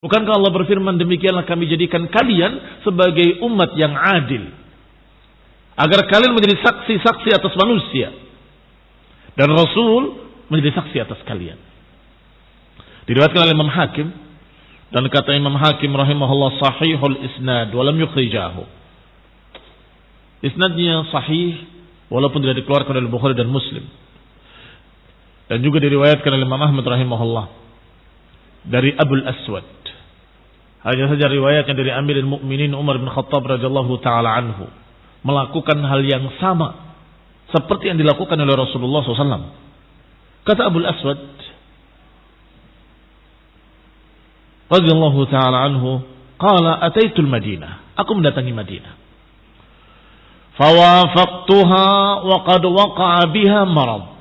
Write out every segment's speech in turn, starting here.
Bukankah Allah berfirman, demikianlah kami jadikan kalian sebagai umat yang adil, agar kalian menjadi saksi-saksi atas manusia, dan Rasul menjadi saksi atas kalian. Diriwayatkan oleh Imam Hakim, dan kata Imam Hakim rahimahullah, sahihul isnad walam yukhrijahu. Isnadnya sahih walaupun tidak dikeluarkan oleh Bukhari dan Muslim. Dan juga diriwayatkan oleh Imam Ahmad rahimahullah dari Abul Aswad. Hanya saja riwayatnya dari Amirul Mukminin Umar bin Khattab radhiyallahu taala anhu melakukan hal yang sama seperti yang dilakukan oleh Rasulullah SAW. Kata Abul Aswad radhiyallahu taala anhu, qala ataitul Madinah, aku mendatangi Madinah. Fawafaqtuha wa qad waqa'a biha marad.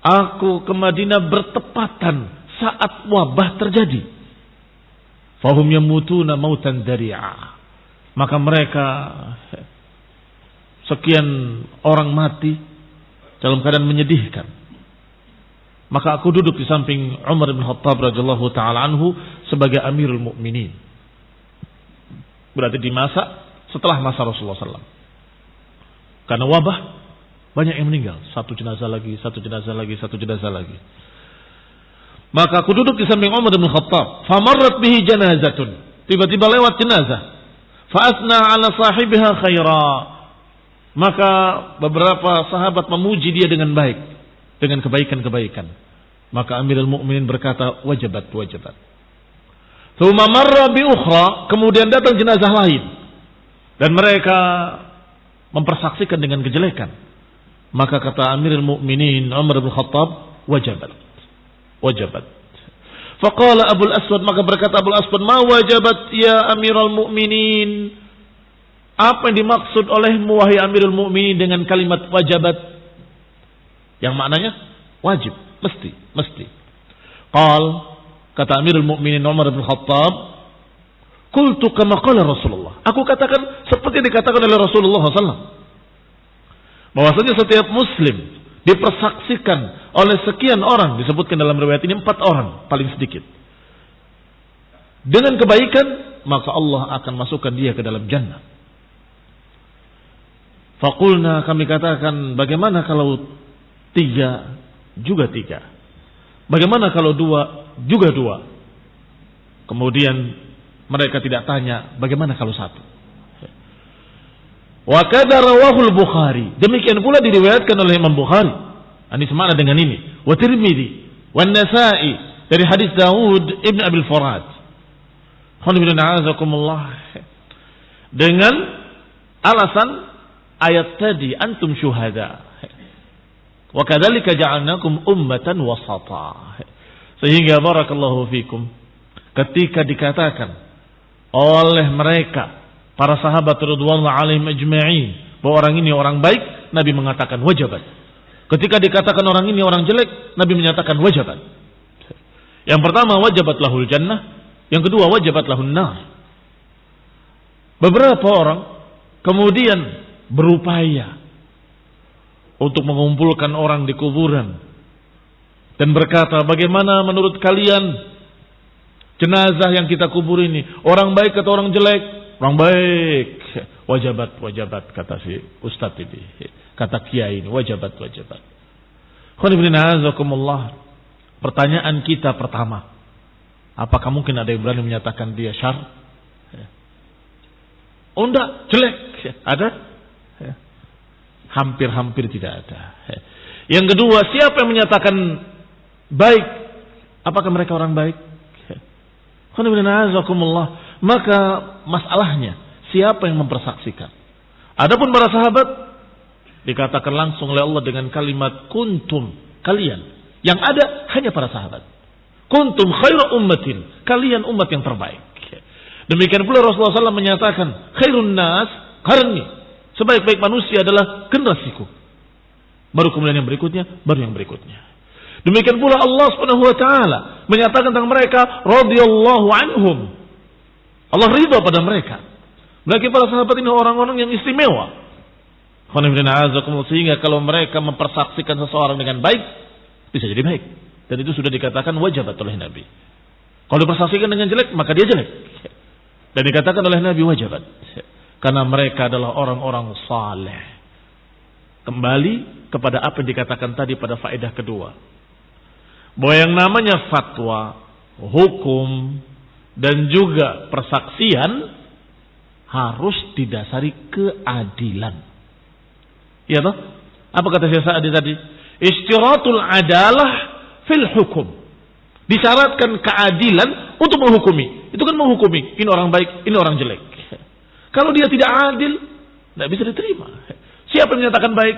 Aku ke Madinah bertepatan saat wabah terjadi. Fahum yamutuna mautan dari'a. Maka mereka sekian orang mati dalam keadaan menyedihkan. Maka aku duduk di samping Umar bin Khattab radhiyallahu taala anhu sebagai Amirul Mukminin. Berarti di masa setelah masa Rasulullah SAW. Karena wabah banyak yang meninggal, satu jenazah lagi, satu jenazah lagi, satu jenazah lagi. Maka aku duduk di samping Umar bin Khattab. Famarrat bihi janazatun. Tiba-tiba lewat jenazah. Fa asna ala sahibiha khaira. Maka beberapa sahabat memuji dia dengan baik, dengan kebaikan-kebaikan. Maka Amirul Mukminin berkata, wajabat, wajabat. Tsumma marra bi ukhra, kemudian datang jenazah lain. Dan mereka mempersaksikan dengan kejelekan. Maka kata Amirul Mukminin Umar bin Khattab, wajabat. Wajabat. Faqala Abul Aswad, maka berkata Abul Aswad, ma wajabat ya Amirul Mukminin? Apa yang dimaksud olehmu wahai Amirul Mukminin dengan kalimat wajabat? Yang maknanya wajib, mesti. Qal, kata Amirul Mukminin Umar bin Khattab, qultu kama qala Rasulullah. Aku katakan seperti dikatakan oleh Rasulullah SAW. Bahwasanya setiap muslim dipersaksikan oleh sekian orang, disebutkan dalam riwayat ini 4 orang paling sedikit, dengan kebaikan, maka Allah akan masukkan dia ke dalam jannah. Faqulna, kami katakan, bagaimana kalau 3 juga 3? Bagaimana kalau 2 juga 2? Kemudian mereka tidak tanya bagaimana kalau 1. Wa kadza rawahul Bukhari, demikian pula diriwayatkan oleh Imam Bukhari. Ini semakna dengan ini. Wa Tirmidzi, wa Nasa'i dari hadis Daud ibn Abil Furad. Dengan alasan ayat tadi, antum syuhada. Wa kadzalika ja'alnakum ummatan wasata. Sehingga barakallahu fikum, ketika dikatakan oleh mereka para sahabat radhiyallahu alaihim ajma'in bahwa orang ini orang baik, Nabi mengatakan wajabat. Ketika dikatakan orang ini orang jelek, Nabi menyatakan wajabat. Yang pertama wajabat lahul jannah, yang kedua wajabat lahun nar. Beberapa orang kemudian berupaya untuk mengumpulkan orang di kuburan dan berkata, bagaimana menurut kalian jenazah yang kita kubur ini, orang baik atau orang jelek? Orang baik. Wajabat, wajabat, kata si ustadz ini, kata kiai ini, wajabat, wajabat. Pertanyaan kita pertama, apakah mungkin ada yang berani menyatakan dia syar? Oh enggak, jelek. Ada? Hampir-hampir tidak ada. Yang kedua, siapa yang menyatakan baik? Apakah mereka orang baik? Maka masalahnya siapa yang mempersaksikan? Adapun para sahabat dikatakan langsung oleh Allah dengan kalimat kuntum, kalian. Yang ada hanya para sahabat. Kuntum khairu ummatin, kalian umat yang terbaik. Demikian pula Rasulullah SAW menyatakan khairun nas qarni, sebaik-baik manusia adalah generasiku. Baru kemudian yang berikutnya, baru yang berikutnya. Demikian pula Allah Subhanahu wa taala menyatakan tentang mereka radhiyallahu anhum. Allah ridha pada mereka. Mereka para sahabat ini orang-orang yang istimewa. Sehingga kalau mereka mempersaksikan seseorang dengan baik, bisa jadi baik. Dan itu sudah dikatakan wajibat oleh Nabi. Kalau dipersaksikan dengan jelek, maka dia jelek. Dan dikatakan oleh Nabi wajabat. Karena mereka adalah orang-orang saleh. Kembali kepada apa yang dikatakan tadi pada faedah kedua. Bahwa yang namanya fatwa, hukum, dan juga persaksian harus didasari keadilan. Ya toh? Apa kata Syekh Sa'di tadi? Istiratul adalah fil hukum. Disyaratkan keadilan untuk menghukumi. Itu kan menghukumi. Ini orang baik, ini orang jelek. Kalau dia tidak adil, tidak bisa diterima. Siapa yang menyatakan baik?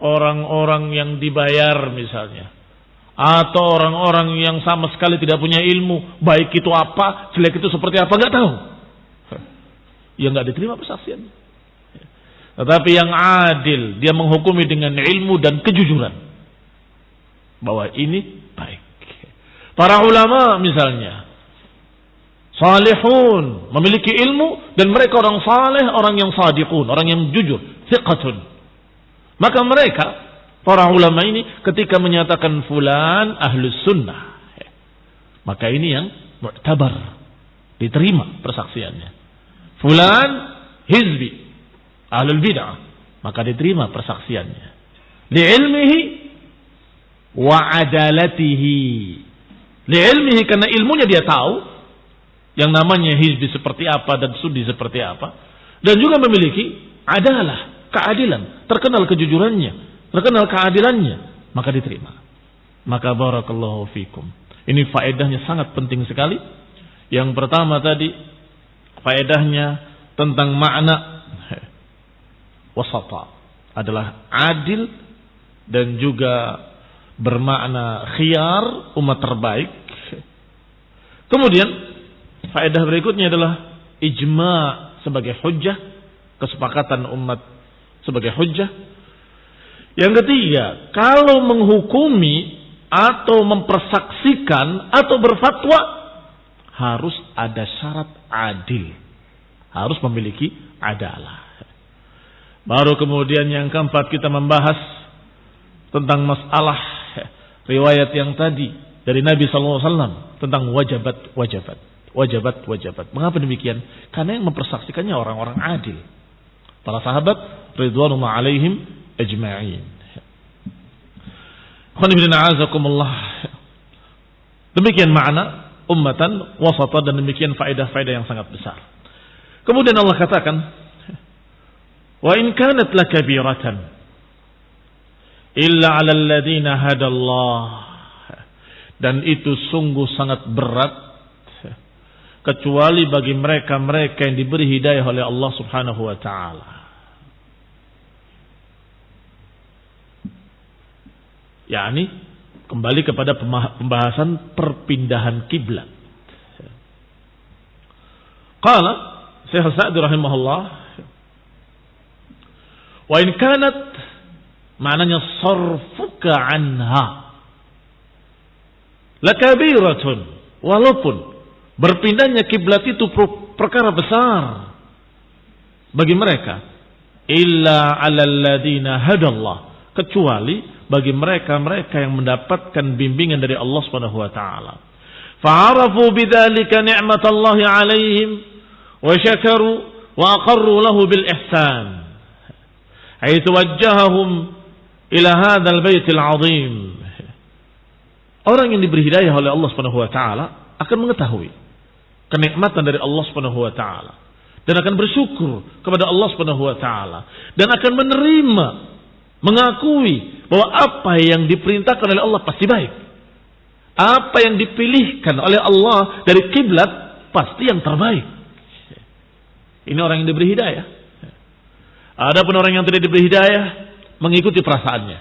Orang-orang yang dibayar misalnya. Atau orang-orang yang sama sekali tidak punya ilmu. Baik itu apa, jelek itu seperti apa, nggak tahu. Ya nggak diterima persaksian. Tetapi yang adil, dia menghukumi dengan ilmu dan kejujuran. Bahwa ini baik. Para ulama misalnya, salihun, memiliki ilmu dan mereka orang saleh, orang yang sadiqun, orang yang jujur, thiqatun. Maka mereka, para ulama ini ketika menyatakan fulan ahlus sunnah, maka ini yang mu'tabar, diterima persaksiannya. Fulan hizbi, ahlul bid'ah, maka diterima persaksiannya. Li'ilmihi wa adalatihi. Li'ilmihi, karena ilmunya dia tahu yang namanya hizbi seperti apa dan sudi seperti apa, dan juga memiliki adalah keadilan, terkenal kejujurannya, terkenal keadilannya, maka diterima. Maka barakallahu fikum. Ini faedahnya sangat penting sekali. Yang pertama tadi faedahnya tentang makna wasata, adalah adil dan juga bermakna khiyar, umat terbaik. Kemudian faedah berikutnya adalah ijma' sebagai hujjah, kesepakatan umat sebagai hujjah. Yang ketiga, kalau menghukumi atau mempersaksikan atau berfatwa harus ada syarat adil, harus memiliki adalah. Baru kemudian yang keempat kita membahas tentang masalah riwayat yang tadi dari Nabi SAW tentang wajabat. Mengapa demikian? Karena yang mempersaksikannya orang-orang adil, para sahabat ridwanullah alaihim ajma'in. Demikian makna ummatan wasata, dan demikian faedah-faedah yang sangat besar. Kemudian Allah katakan, wa in kanat lakabiratan illa 'alal ladzina hadallah, dan itu sungguh sangat berat kecuali bagi mereka-mereka yang diberi hidayah oleh Allah Subhanahu wa taala. yakni kembali kepada pembahasan perpindahan kiblat. Qala Syekh Sa'di rahimahullah, wa in kanat, maknanya sarfuka anha lakabiratun, walaupun berpindahnya kiblat itu perkara besar bagi mereka, illa 'alal ladina hadallah, kecuali bagi mereka-mereka yang mendapatkan bimbingan dari Allah Subhanahu wa taala. Fa'arafu bidzalika ni'matallahi 'alaihim wa syakaru wa aqarru lahu bil ihsan. Haitsu wajjahahum ila hadzal baitil 'azim. Orang yang diberi hidayah oleh Allah Subhanahu wa taala akan mengetahui kenikmatan dari Allah Subhanahu wa taala dan akan bersyukur kepada Allah Subhanahu wa taala dan akan menerima, mengakui bahwa apa yang diperintahkan oleh Allah pasti baik. Apa yang dipilihkan oleh Allah dari kiblat pasti yang terbaik. Ini orang yang diberi hidayah. Adapun orang yang tidak diberi hidayah mengikuti perasaannya.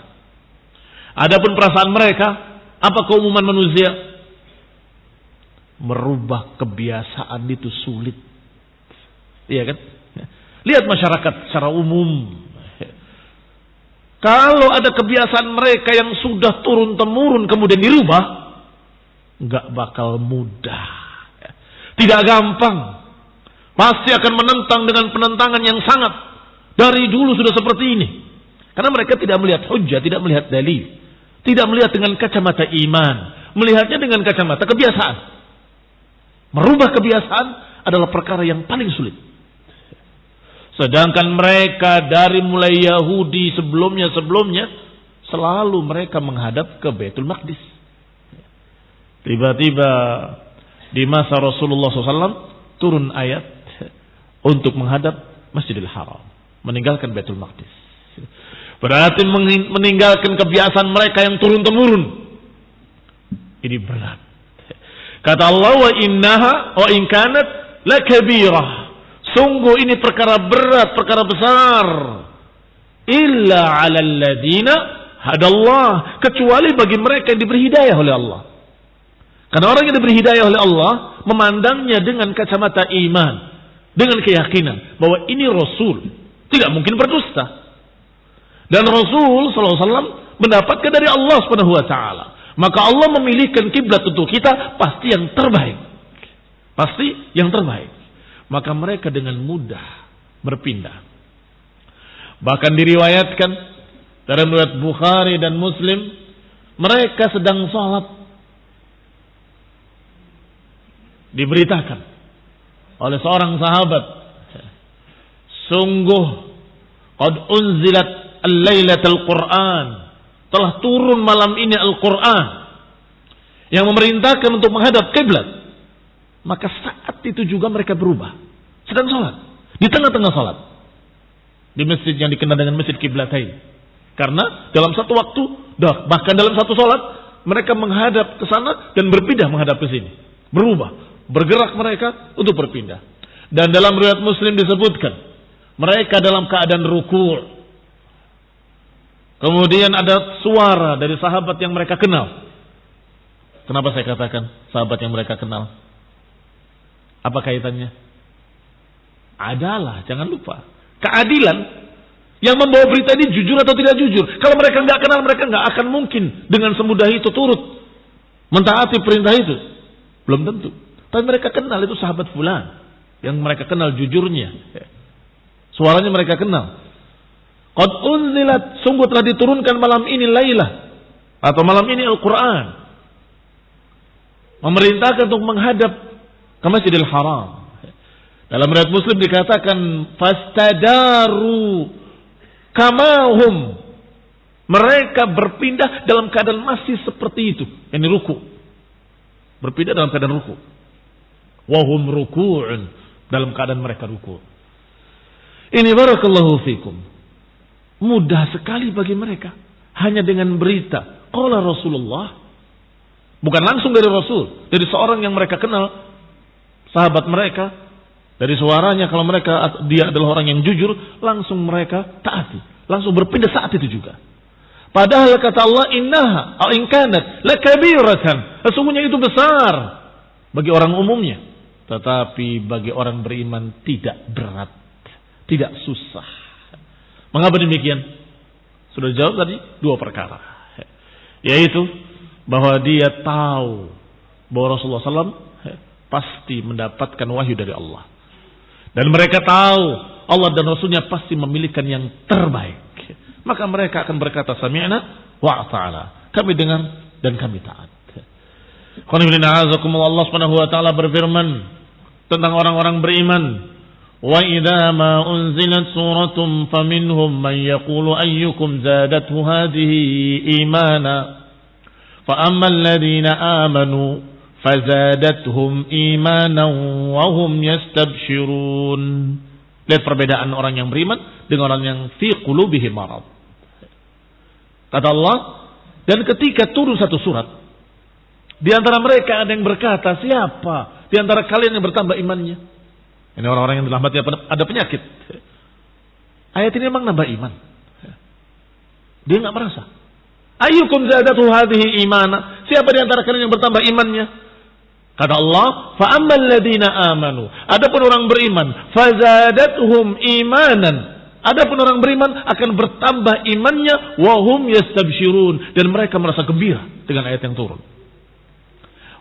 Adapun perasaan mereka, apa keumuman manusia? Merubah kebiasaan itu sulit. Iya kan? Lihat masyarakat secara umum. Kalau ada kebiasaan mereka yang sudah turun-temurun kemudian dirubah, nggak bakal mudah. Tidak gampang. Pasti akan menentang dengan penentangan yang sangat. Dari dulu sudah seperti ini. Karena mereka tidak melihat hujjah, tidak melihat dalil. Tidak melihat dengan kacamata iman. Melihatnya dengan kacamata kebiasaan. Merubah kebiasaan adalah perkara yang paling sulit. Sedangkan mereka dari mulai Yahudi sebelumnya selalu mereka menghadap ke Baitul Maqdis. Tiba-tiba di masa Rasulullah SAW turun ayat untuk menghadap Masjidil Haram, meninggalkan Baitul Maqdis. Berarti meninggalkan kebiasaan mereka yang turun-temurun. Ini berat. Kata Allah, wa innaha wa in kanat lakabirah. Sungguh ini perkara berat, perkara besar. Illa 'alal ladina hadallah, kecuali bagi mereka yang diberi hidayah oleh Allah. Karena orang yang diberi hidayah oleh Allah memandangnya dengan kacamata iman, dengan keyakinan bahwa ini Rasul, tidak mungkin berdusta. Dan Rasul SAW mendapatkan dari Allah Subhanahu wa taala. Maka Allah memilihkan kiblat untuk kita pasti yang terbaik. Pasti yang terbaik. Maka mereka dengan mudah berpindah. Bahkan diriwayatkan dalam riwayat Bukhari dan Muslim, mereka sedang sholat, diberitakan oleh seorang sahabat, sungguh qad unzilat al-lailatul Qur'an, telah turun malam ini Al-Quran yang memerintahkan untuk menghadap kiblat. Maka saat itu juga mereka berubah, sedang sholat, di tengah-tengah sholat, di masjid yang dikenal dengan Masjid Qiblatain. Karena dalam satu waktu, bahkan dalam satu sholat, mereka menghadap ke sana dan berpindah menghadap ke sini. Berubah, bergerak mereka untuk berpindah. Dan dalam riwayat Muslim disebutkan, mereka dalam keadaan ruku'. Kemudian ada suara dari sahabat yang mereka kenal. Kenapa saya katakan sahabat yang mereka kenal? Apa kaitannya? Adalah, jangan lupa, keadilan yang membawa berita ini jujur atau tidak jujur. Kalau mereka nggak kenal, mereka nggak akan mungkin dengan semudah itu turut mentaati perintah itu. Belum tentu. Tapi mereka kenal itu sahabat fulan, yang mereka kenal jujurnya. Suaranya mereka kenal. Qad unzilat, sungguh telah diturunkan malam ini lailah, atau malam ini Al-Quran, memerintahkan untuk menghadap ke Masjidil Haram. Dalam riwayat Muslim dikatakan fastadaru kamahum, mereka berpindah dalam keadaan masih seperti itu, yakni ruku, berpindah dalam keadaan ruku. Wahum ruku'un, dalam keadaan mereka ruku. Ini barakallahu fikum. Mudah sekali bagi mereka. Hanya dengan berita qala Rasulullah, bukan langsung dari Rasul, dari seorang yang mereka kenal, sahabat mereka, dari suaranya kalau mereka dia adalah orang yang jujur, langsung mereka taati, langsung berpindah saat itu juga. Padahal kata Allah, innaha aw in kanat lakabiratan, sesungguhnya itu besar bagi orang umumnya, tetapi bagi orang beriman tidak berat, tidak susah. Mengapa demikian? Sudah jawab tadi dua perkara, yaitu bahwa dia tahu bahwa Rasulullah SAW pasti mendapatkan wahyu dari Allah, dan mereka tahu Allah dan Rasulnya pasti memilihkan yang terbaik. Maka mereka akan berkata sami'na wa ata'na, kami dengar dan kami taat. Allah Subhanahu wa taala berfirman tentang orang-orang beriman, wa idza ma unzilat suratun faminhum man yaqulu ayyukum zadathu hadhihi imana fa ammal ladina amanu fazadathum imanan wa hum yastabshirun. Lihat perbedaan orang yang beriman dengan orang yang fi qulubihim marad. Kata Allah, dan ketika turun satu surat, di antara mereka ada yang berkata, siapa di antara kalian yang bertambah imannya? Ini orang-orang yang dalam hati ada penyakit. Ayat ini memang nambah iman. Dia nggak merasa. Ayyukum zadatu hadhihi imana. Siapa di antara kalian yang bertambah imannya? Kata Allah, fa ammal ladina amanu. Adapun orang beriman, fazadathum imanan. Adapun orang beriman akan bertambah imannya, wa hum yastabshirun, dan mereka merasa gembira dengan ayat yang turun.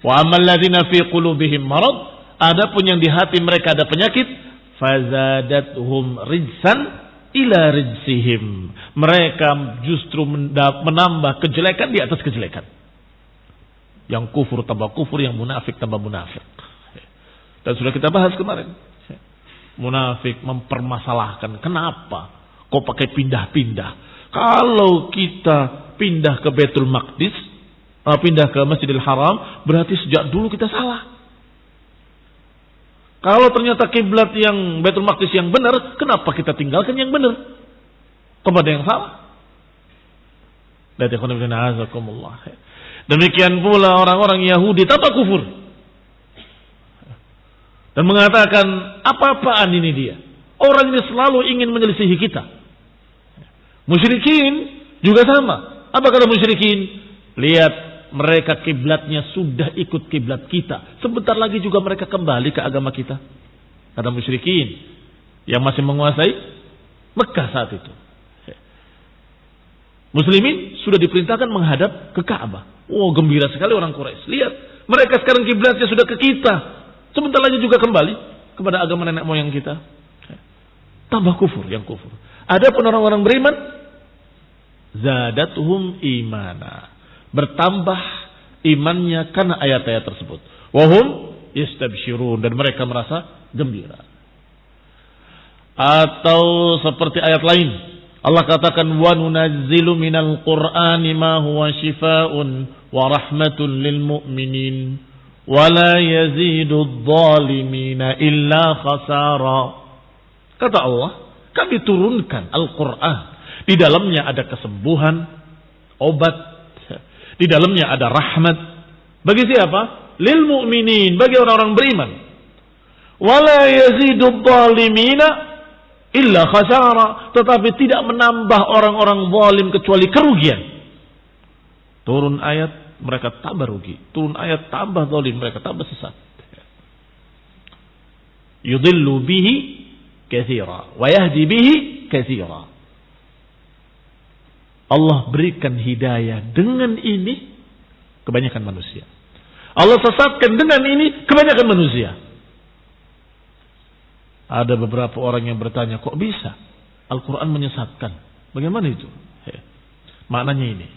Wa ammal ladina fi qulubihim marad. Adapun yang di hati mereka ada penyakit, fazadathum rijsan ila rijsihim. Mereka justru menambah kejelekan di atas kejelekan. Yang kufur tambah kufur, yang munafik tambah munafik. Dan sudah kita bahas kemarin. Munafik mempermasalahkan, kenapa kok pakai pindah-pindah? Kalau kita pindah ke Baitul Maqdis, pindah ke Masjidil Haram, berarti sejak dulu kita salah. Kalau ternyata kiblat yang Baitul Maqdis yang benar, kenapa kita tinggalkan yang benar kepada yang salah? Demikian pula orang-orang Yahudi tambah kufur dan mengatakan, apa-apaan ini dia? Orang ini selalu ingin menyelisihi kita. Musyrikin juga sama. Apa kata musyrikin? Lihat, mereka kiblatnya sudah ikut kiblat kita. Sebentar lagi juga mereka kembali ke agama kita. Kata musyrikin yang masih menguasai Mekah saat itu. Muslimin sudah diperintahkan menghadap ke Ka'bah. Oh, gembira sekali orang Quraisy. Lihat, mereka sekarang kiblatnya sudah ke kita. Sebentar lagi juga kembali kepada agama nenek moyang kita. Tambah kufur, yang kufur. Adapun orang-orang beriman, zadatuhum imana. Bertambah imannya karena ayat-ayat tersebut. Wahum yastabshirun, dan mereka merasa gembira. Atau seperti ayat lain, Allah katakan, wa nunazzilu minal qur'ani ma huwa shifaa'un wa rahmatun lil mu'minin wa la yazidu adh-dhalimina illa khasara. Kata Allah, kami turunkan Al-Quran. Di dalamnya ada kesembuhan, obat. Di dalamnya ada rahmat. Bagi siapa? Lil mu'minin, bagi orang-orang beriman. Wala yazidu adh-dhalimina illa khasara. Tetapi tidak menambah orang-orang zalim kecuali kerugian. Turun ayat, mereka tambah rugi. Turun ayat, tambah zalim, mereka tambah sesat. Yudillu bihi katsira wa yahdi bihi katsira. Allah berikan hidayah dengan ini kebanyakan manusia. Allah sesatkan dengan ini kebanyakan manusia. Ada beberapa orang yang bertanya, kok bisa Al-Quran menyesatkan? Bagaimana itu? Maknanya ini.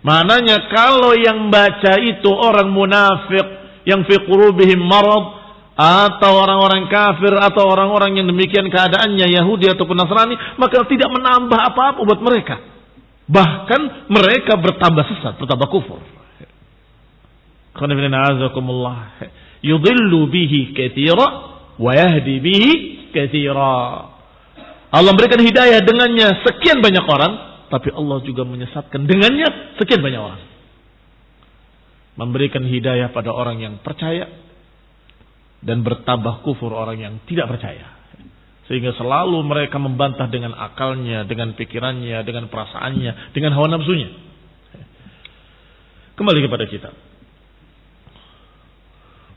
Maknanya kalau yang baca itu orang munafik, yang fi qulubihim marad, atau orang-orang kafir, atau orang-orang yang demikian keadaannya Yahudi ataupun Nasrani, maka tidak menambah apa-apa buat mereka. Bahkan mereka bertambah sesat, bertambah kufur. Yudillu bihi katsira wa yahdi bihi katsira. Allah memberikan hidayah dengannya sekian banyak orang, tapi Allah juga menyesatkan dengannya sekian banyak orang. Memberikan hidayah pada orang yang percaya dan bertambah kufur orang yang tidak percaya. Sehingga selalu mereka membantah dengan akalnya, dengan pikirannya, dengan perasaannya, dengan hawa nafsunya. Kembali kepada kita.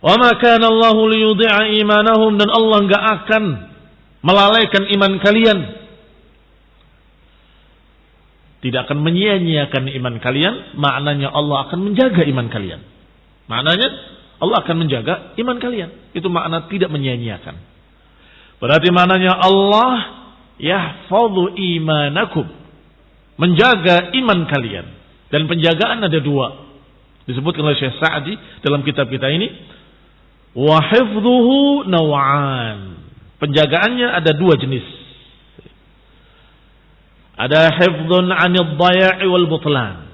Wa ma kana Allahu liyudhi'a imanahum, dan Allah enggak akan melalaikan iman kalian. Tidak akan menyia-nyiakan iman kalian, maknanya Allah akan menjaga iman kalian. Maknanya Allah akan menjaga iman kalian. Itu makna tidak menyia-nyiakan. Berarti maknanya Allah yahfadhu imanakum, menjaga iman kalian. Dan penjagaan ada dua. Disebutkan oleh Syekh Sa'di dalam kitab kita ini. Wa hifdhuhu naw'an. Penjagaannya ada dua jenis. Ada hifdhun 'anil dhaya'i wal butlan.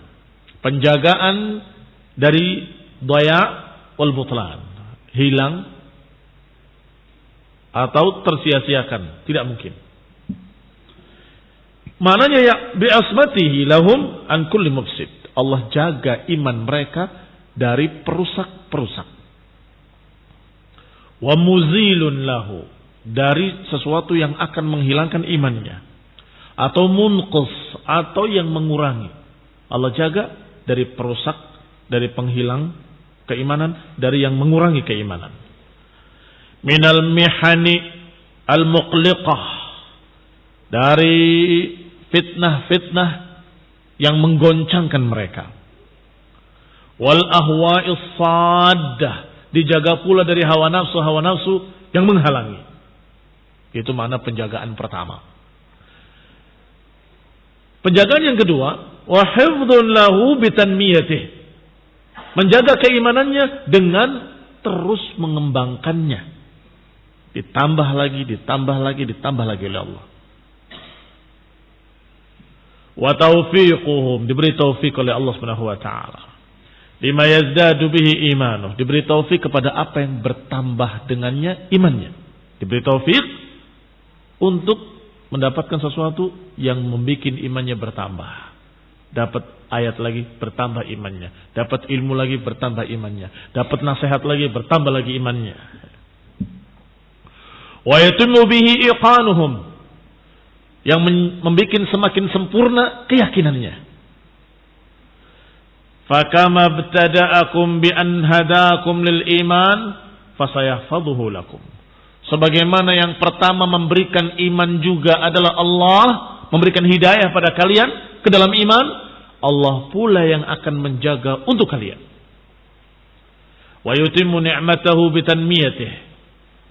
Penjagaan dari dhaya' wal butlan. Hilang atau tersia-siakan, tidak mungkin. Maknanya ya bi'asmatihi lahum an kulli mufsid. Allah jaga iman mereka dari perusak-perusak. Wa muzilun lahu, dari sesuatu yang akan menghilangkan imannya, atau munqus, atau yang mengurangi. Allah jaga dari perusak, dari penghilang keimanan, dari yang mengurangi keimanan. Minal mihani al-muqliqah, dari fitnah-fitnah yang menggoncangkan mereka. Wal ahwa'is saddah, dijaga pula dari hawa nafsu yang menghalangi. Itu makna penjagaan pertama. Penjagaan yang kedua, wa hifdzun lahu bitanmiyatih, menjaga keimanannya dengan terus mengembangkannya. Ditambah lagi, ditambah lagi, ditambah lagi oleh Allah. Wa taufiquhum, diberi taufik oleh Allah Subhanahu wa taala. Lima yazdadu bihi imanuh, diberi taufik kepada apa yang bertambah dengannya imannya. Diberi taufik untuk mendapatkan sesuatu yang membuat imannya bertambah. Dapat ayat lagi bertambah imannya, dapat ilmu lagi bertambah imannya, dapat nasihat lagi bertambah lagi imannya. Wa yatimmu bihi iqanuhum, yang membuat semakin sempurna keyakinannya. Fakama btada'akum bi an hadakum lil iman fasayahfazuhu lakum. Sebagaimana yang pertama memberikan iman juga adalah Allah, memberikan hidayah pada kalian ke dalam iman, Allah pula yang akan menjaga untuk kalian. Wa yutimmu ni'matahu bi tanmiyatihi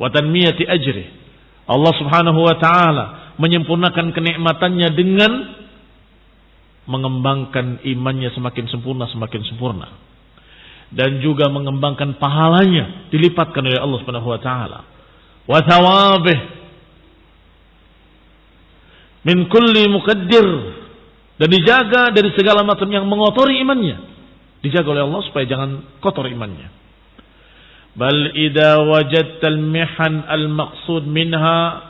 wa tanmiyati ajrih. Allah Subhanahu wa taala menyempurnakan kenikmatannya dengan mengembangkan imannya semakin sempurna, dan juga mengembangkan pahalanya dilipatkan oleh Allah Subhanahu wa taala. Wa thawabih min kulli muqaddir, dan dijaga dari segala macam yang mengotori imannya, dijaga oleh Allah supaya jangan kotor imannya. Bal idza wajadtal mihan al maqsud minha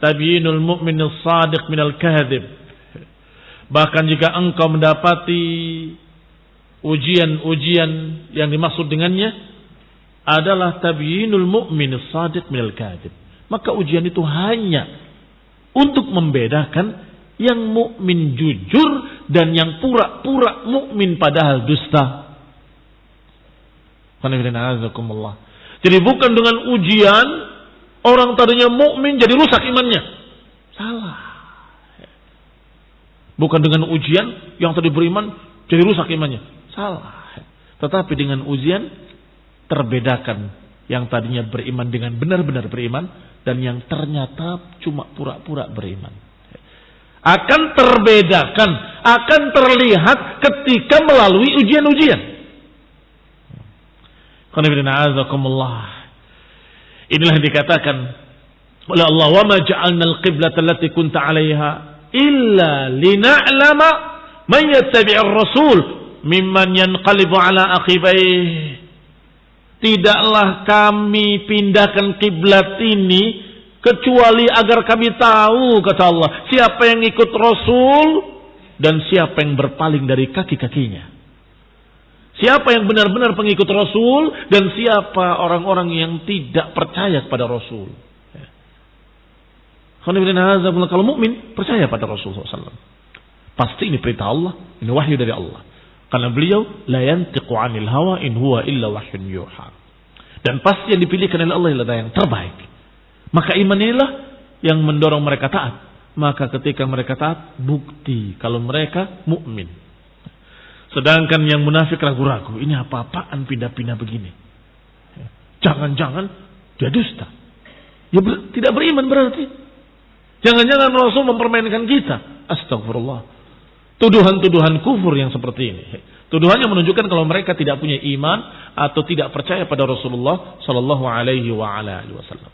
tabyinul mu'min as-sadiq minal kadhib. Bahkan jika engkau mendapati ujian-ujian yang dimaksud dengannya adalah tabyinul mu'min as-sadiq minal kadhib, maka ujian itu hanya untuk membedakan yang mukmin jujur dan yang pura-pura mukmin padahal dusta. Jadi bukan dengan ujian orang tadinya mukmin jadi rusak imannya. Salah. Bukan dengan ujian yang tadi beriman jadi rusak imannya. Salah. Tetapi dengan ujian terbedakan yang tadinya beriman dengan benar-benar beriman dan yang ternyata cuma pura-pura beriman. Akan terbedakan, akan terlihat ketika melalui ujian-ujian. Inilah yang dikatakan oleh Allah, wa ma ja'alnal qiblata allati kunta 'alaiha illa lina'lama man yattabi'ur rasul mimman yanqalibu 'ala aqibayhi. Tidaklah kami pindahkan kiblat ini kecuali agar kami tahu, kata Allah, siapa yang ikut Rasul dan siapa yang berpaling dari kaki-kakinya. Siapa yang benar-benar pengikut Rasul dan siapa orang-orang yang tidak percaya kepada Rasul. Kalau mukmin percaya pada Rasul SAW, pasti ini perintah Allah, ini wahyu dari Allah. Karena beliau la yantiqu 'anil hawa in huwa illa wahyun yuha. Dan pasti yang dipilihkan oleh Allah adalah yang terbaik. Maka iman inilah yang mendorong mereka taat. Maka ketika mereka taat, bukti kalau mereka mukmin. Sedangkan yang munafik ragu-ragu, ini apa-apaan pindah-pindah begini. Jangan-jangan dia dusta. Ya tidak beriman berarti. Jangan-jangan Rasul mempermainkan kita. Astagfirullah. Tuduhan-tuduhan kufur yang seperti ini. Tuduhannya menunjukkan kalau mereka tidak punya iman atau tidak percaya pada Rasulullah sallallahu alaihi wasallam.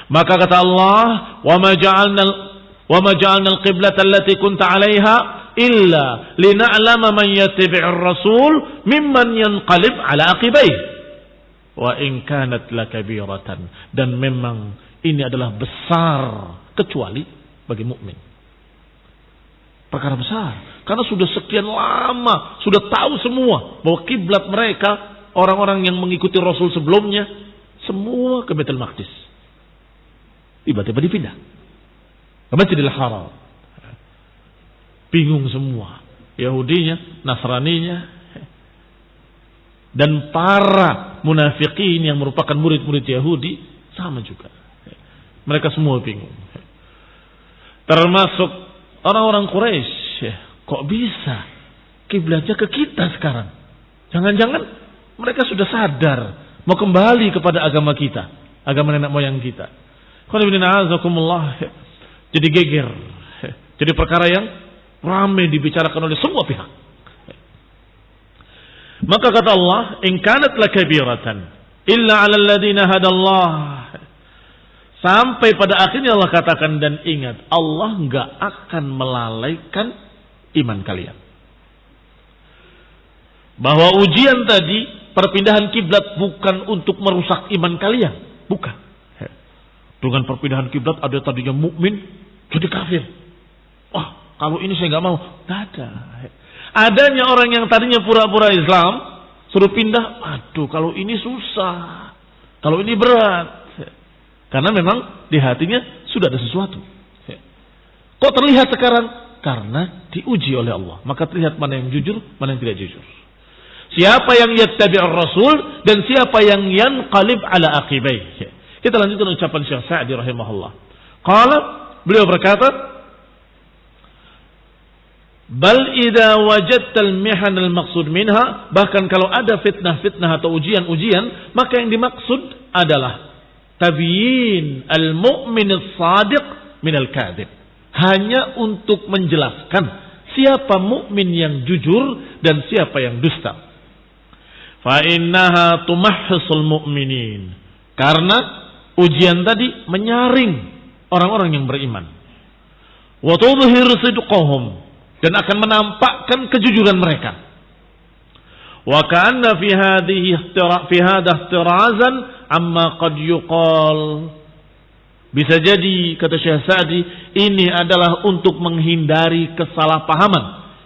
Maka kata Allah, "Wa ma ja'alna al-qiblata allati kunta 'alaiha illa lina'lama man yattabi'ur rasul mimman yanqalib 'ala aqibaihi wa in kanat lakabiratan." Dan memang ini adalah besar kecuali bagi mukmin. Perkara besar karena sudah sekian lama sudah tahu semua bahwa kiblat mereka orang-orang yang mengikuti Rasul sebelumnya semua ke Baitul Maqdis. Tiba-tiba dipindah ke Masjidil Haram. Bingung semua, Yahudinya, Nasraninya, dan para munafikin yang merupakan murid-murid Yahudi sama juga. Mereka semua bingung. Termasuk orang-orang Quraisy, kok bisa kiblatnya ke kita sekarang? Jangan-jangan mereka sudah sadar mau kembali kepada agama kita, agama nenek moyang kita. Jadi geger, jadi perkara yang ramai dibicarakan oleh semua pihak. Maka kata Allah, in kanat lakabiratan illa 'alal ladzina hadallah. Sampai pada akhirnya Allah katakan, dan ingat, Allah nggak akan melalaikan iman kalian. Bahwa ujian tadi, perpindahan kiblat bukan untuk merusak iman kalian, bukan. Dengan perpindahan kiblat ada tadinya mukmin jadi kafir. Wah, kalau ini saya nggak mau, nggak ada. Adanya orang yang tadinya pura-pura Islam suruh pindah, aduh kalau ini susah, kalau ini berat. Karena memang di hatinya sudah ada sesuatu. Kok terlihat sekarang? Karena diuji oleh Allah. Maka terlihat mana yang jujur, mana yang tidak jujur. Siapa yang yattabi'ur rasul dan siapa yang yanqalib ala aqibaih. Kita lanjutkan ucapan Syekh Sa'di rahimahullah. Qala, beliau berkata, bal idza wajadta al-mihan al-maqsud minha, bahkan kalau ada fitnah-fitnah atau ujian-ujian, maka yang dimaksud adalah tabyin al-mu'min as-sadiq min al-kadhib. Hanya untuk menjelaskan siapa mukmin yang jujur dan siapa yang dusta. Fa innaha tumahhisul mu'minin. Karena ujian tadi menyaring orang-orang yang beriman. Wa tudhhir sidqahum, dan akan menampakkan kejujuran mereka. Wa ka'anna fi hadha ihtirazan amma qad yuqal. Bisa jadi, kata Syekh Sa'di, ini adalah untuk menghindari kesalahpahaman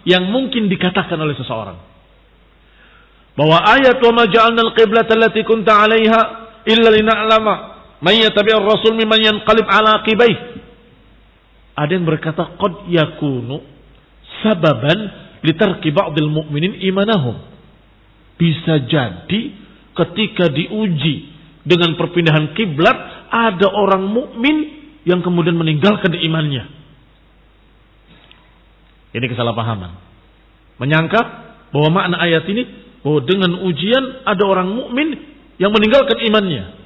yang mungkin dikatakan oleh seseorang. Bahwa ayat wa ma ja'alnal qiblata allati kunta 'alaiha illa lina'lama man yattabi'ur rasul mimman yanqalib 'ala aqibaih. Ada yang berkata qad yakunu sababan litarki ba'dil mu'minin imanahum. Bisa jadi ketika diuji dengan perpindahan kiblat, ada orang mukmin yang kemudian meninggalkan imannya. Ini kesalahpahaman. Menyangka bahwa makna ayat ini, bahwa dengan ujian ada orang mukmin yang meninggalkan imannya.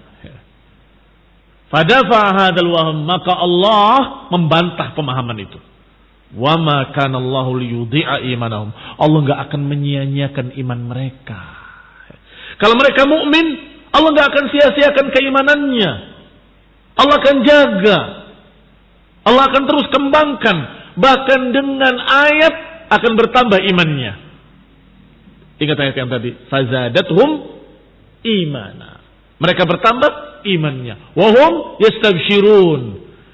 Fadafa hadzal wahm, maka Allah membantah pemahaman itu. Wa ma kana Allahu liyudhi'a imanahum. Allah enggak akan menyia-nyiakan iman mereka. Kalau mereka mukmin, Allah enggak akan sia-siakan keimanannya. Allah akan jaga. Allah akan terus kembangkan. Bahkan dengan ayat akan bertambah imannya. Ingat ayat yang tadi. Fazadathum imana. Mereka bertambah imannya. Wahum yastabshirun.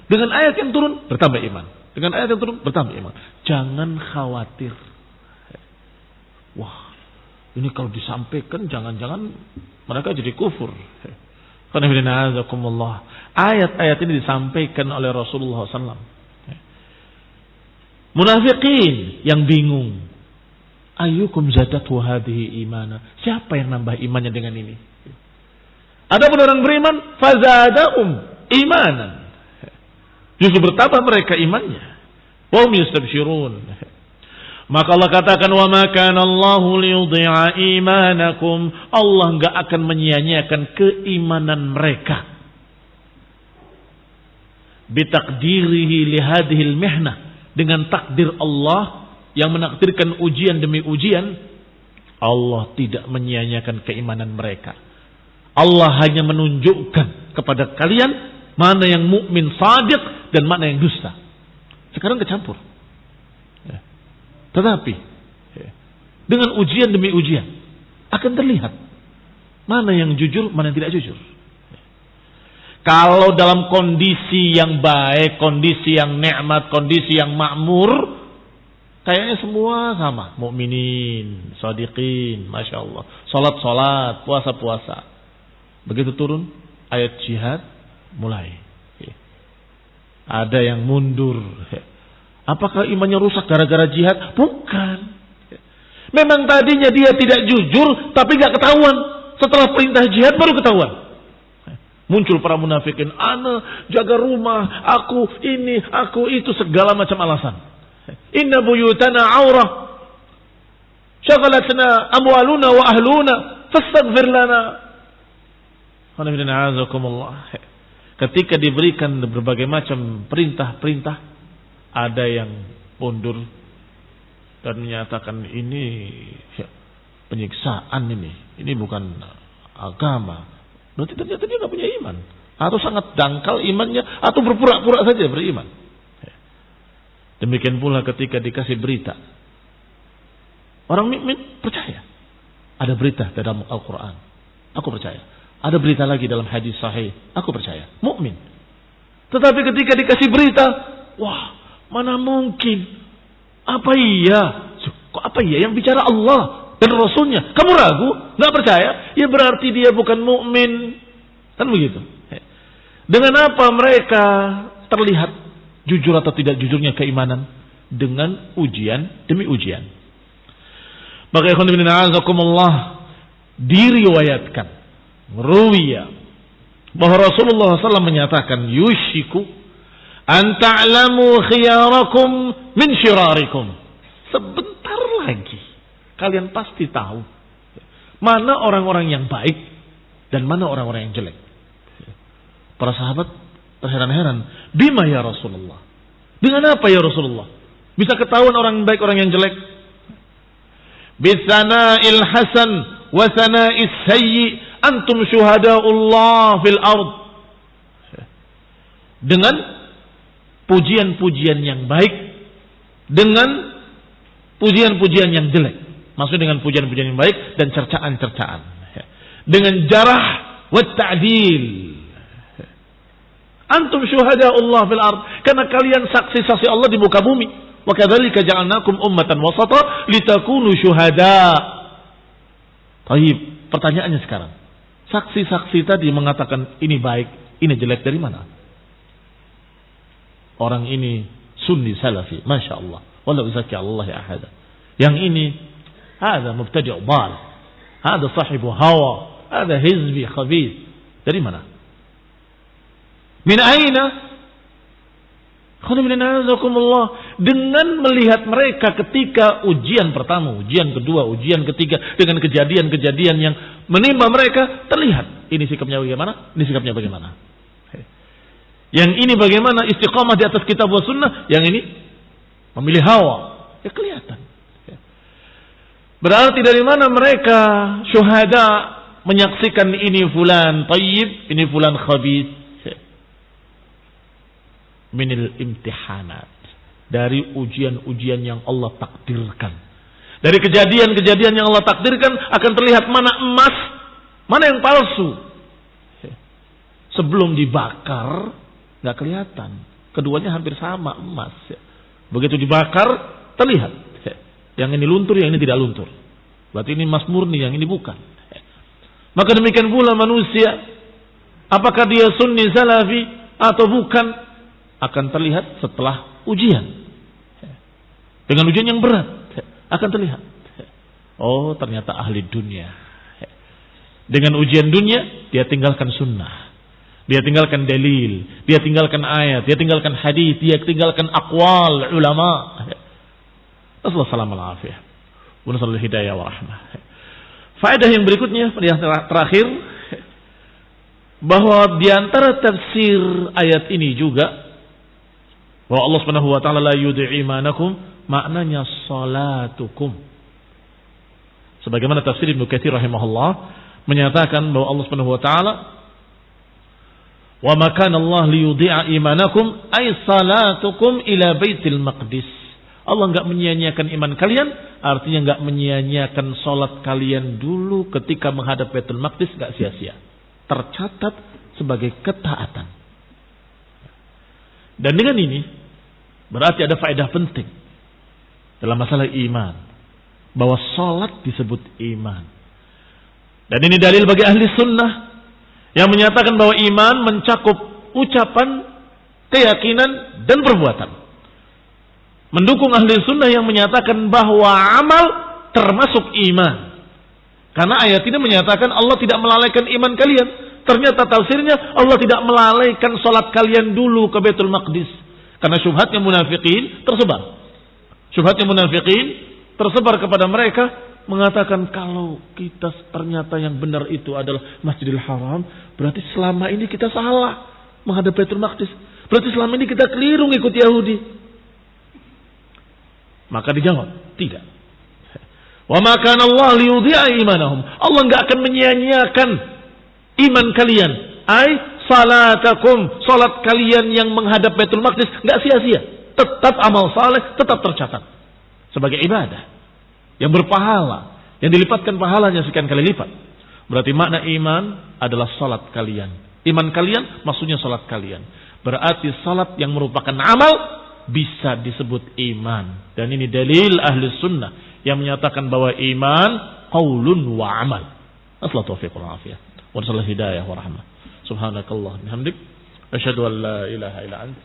Dengan ayat yang turun bertambah iman. Dengan ayat yang turun bertambah iman. Jangan khawatir. Wah, ini kalau disampaikan jangan-jangan mereka jadi kufur. Ayat-ayat ini disampaikan oleh Rasulullah SAW. Munafiqin yang bingung. Ayyukum zadatu hadhihi imana. Siapa yang nambah imannya dengan ini? Adapun orang beriman, fazadahum imanan. Justru bertambah mereka imannya. Wa hum yastabshirun. Maka Allah katakan, wa ma kana Allahu liyudhi'a imanakum. Allah enggak akan menyia-nyiakan keimanan mereka. Bitakdirihi li hadhil mihnah, dengan takdir Allah yang menakdirkan ujian demi ujian, Allah tidak menyia-nyiakan keimanan mereka. Allah hanya menunjukkan kepada kalian mana yang mukmin shadiq dan mana yang dusta. Sekarang kecampur. Tetapi dengan ujian demi ujian akan terlihat mana yang jujur, mana yang tidak jujur. Kalau dalam kondisi yang baik, kondisi yang nikmat, kondisi yang makmur, kayaknya semua sama. Mukminin, shadiqin, masya Allah, salat, puasa. Begitu turun ayat jihad, mulai ada yang mundur. Apakah imannya rusak gara-gara jihad? Bukan. Memang tadinya dia tidak jujur, tapi gak ketahuan. Setelah perintah jihad baru ketahuan. Muncul para munafikin, ana jaga rumah, aku ini, aku itu, segala macam alasan. Inna buyutana aurah, syaghalatna amwaluna wa ahluna, fastaghfir lana. Ketika diberikan berbagai macam perintah-perintah, ada yang mundur dan menyatakan ini penyiksaan, ini bukan agama. Berarti ternyata dia nggak punya iman. atau sangat dangkal imannya, atau berpura-pura saja beriman. Demikian pula ketika dikasih berita, orang mukmin percaya. Ada berita dalam Al-Quran, aku percaya. Ada berita lagi dalam hadis sahih, aku percaya. Mukmin. Tetapi ketika dikasih berita, wah, mana mungkin? Apa iya? Kok apa iya? Yang bicara Allah dan Rasulnya. Kamu ragu? Nggak percaya? Ya berarti dia bukan mukmin. Kan begitu. Dengan apa mereka terlihat jujur atau tidak jujurnya keimanan? Dengan ujian demi ujian. Maka ikhwan fillah a'azakumullah, diriwayatkan, ruwiya, bahwa Rasulullah SAW menyatakan, yushiku an ta'lamu khiyarakum min syirarikum. Sebentar lagi kalian pasti tahu mana orang-orang yang baik dan mana orang-orang yang jelek. Para sahabat terheran-heran, bima ya Rasulullah? Dengan apa ya Rasulullah? Bisa ketahuan orang yang baik, orang yang jelek? Bisana'il hasan wa sana'is sayyi antum syuhada'ullah fil ard. Dengan pujian-pujian yang baik, dengan pujian-pujian yang jelek. Maksudnya dengan pujian-pujian yang baik dan cercaan-cercaan. Dengan jarah wa ta'dil. Antum syuhada'ullah fil ard. Karena kalian saksi-saksi Allah di muka bumi. Wa kadzalika ja'alnakum ummatan wasata litakunu syuhada'. Baik, pertanyaannya sekarang. Saksi-saksi tadi mengatakan ini baik, ini jelek, dari mana? Orang ini sunni salafi, masya Allah. Wala uzaki Allah ya ahada. Yang ini, ada mubtadi' dhal, ada sahibu hawa, ada hizbi khabith. Dari mana? Min aina? Dengan melihat mereka ketika ujian pertama, ujian kedua, ujian ketiga, dengan kejadian-kejadian yang menimpa mereka, terlihat ini sikapnya bagaimana, ini sikapnya bagaimana. Yang ini bagaimana istiqamah di atas kitab wa sunnah, yang ini memilih hawa, ya kelihatan. Berarti dari mana mereka syuhada menyaksikan ini fulan tayyib, ini fulan khabith. Minil imtihanat, dari ujian-ujian yang Allah takdirkan, dari kejadian-kejadian yang Allah takdirkan akan terlihat mana emas, mana yang palsu. Sebelum dibakar nggak kelihatan, keduanya hampir sama, emas. Begitu dibakar terlihat, yang ini luntur, yang ini tidak luntur. Berarti ini emas murni, yang ini bukan. Maka demikian pula manusia, apakah dia sunni salafi atau bukan, akan terlihat setelah ujian. Dengan ujian yang berat akan terlihat. Oh, ternyata ahli dunia. Dengan ujian dunia dia tinggalkan sunnah, dia tinggalkan dalil, dia tinggalkan ayat, dia tinggalkan hadis, dia tinggalkan aqwal ulama. Rasulullah sallallahu alaihi wasallam wa nasallu hidayah wa rahmah. Faedah yang berikutnya, yang terakhir, bahwa di antara tafsir ayat ini juga bahwa Allah Subhanahu wa taala la yudhi'u imanakum, maknanya salatukum. Sebagaimana tafsir Ibnu Katsir rahimahullah menyatakan bahwa Allah Subhanahu wa taala wa ma kana Allah liyudhi'a imanakum ay salatukum ila Baitul Maqdis. Allah enggak menyia-nyiakan iman kalian, artinya enggak menyia-nyiakan salat kalian dulu ketika menghadap Baitul Maqdis, enggak sia-sia. Tercatat sebagai ketaatan. Dan dengan ini berarti ada faedah penting dalam masalah iman, bahwa salat disebut iman. Dan ini dalil bagi ahli sunnah yang menyatakan bahwa iman mencakup ucapan, keyakinan, dan perbuatan. Mendukung ahli sunnah yang menyatakan bahwa amal termasuk iman. Karena ayat ini menyatakan Allah tidak melalaikan iman kalian. Ternyata tafsirnya Allah tidak melalaikan salat kalian dulu ke Baitul Maqdis. Karena syubhatnya munafikin tersebar. Syubhatnya munafikin tersebar kepada mereka, mengatakan kalau kita ternyata yang benar itu adalah Masjidil Haram, berarti selama ini kita salah menghadap Baitul Maqdis. Berarti selama ini kita keliru ngikut Yahudi. Maka dijawab, tidak. Wa ma kana Allah liyudhi'a imanahum. Allah enggak akan menyia-nyiakan iman kalian. Ai salatakum, salat kalian yang menghadap Baitul Maqdis enggak sia-sia. Tetap amal saleh, tetap tercatat sebagai ibadah yang berpahala, yang dilipatkan pahalanya sekian kali lipat. Berarti makna iman adalah salat kalian. Iman kalian maksudnya salat kalian. Berarti salat yang merupakan amal bisa disebut iman. Dan ini dalil ahli sunnah yang menyatakan bahwa iman qaulun wa amal. Asla taufiq wal afiyah. Wa sallallahu hidayah wa rahmah. Subhanakallah bihamdik asyhadu an la ilaha illa anta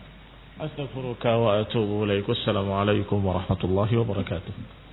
astaghfiruka wa atubu ilaik. Wassalamu alaikum warahmatullahi wabarakatuh.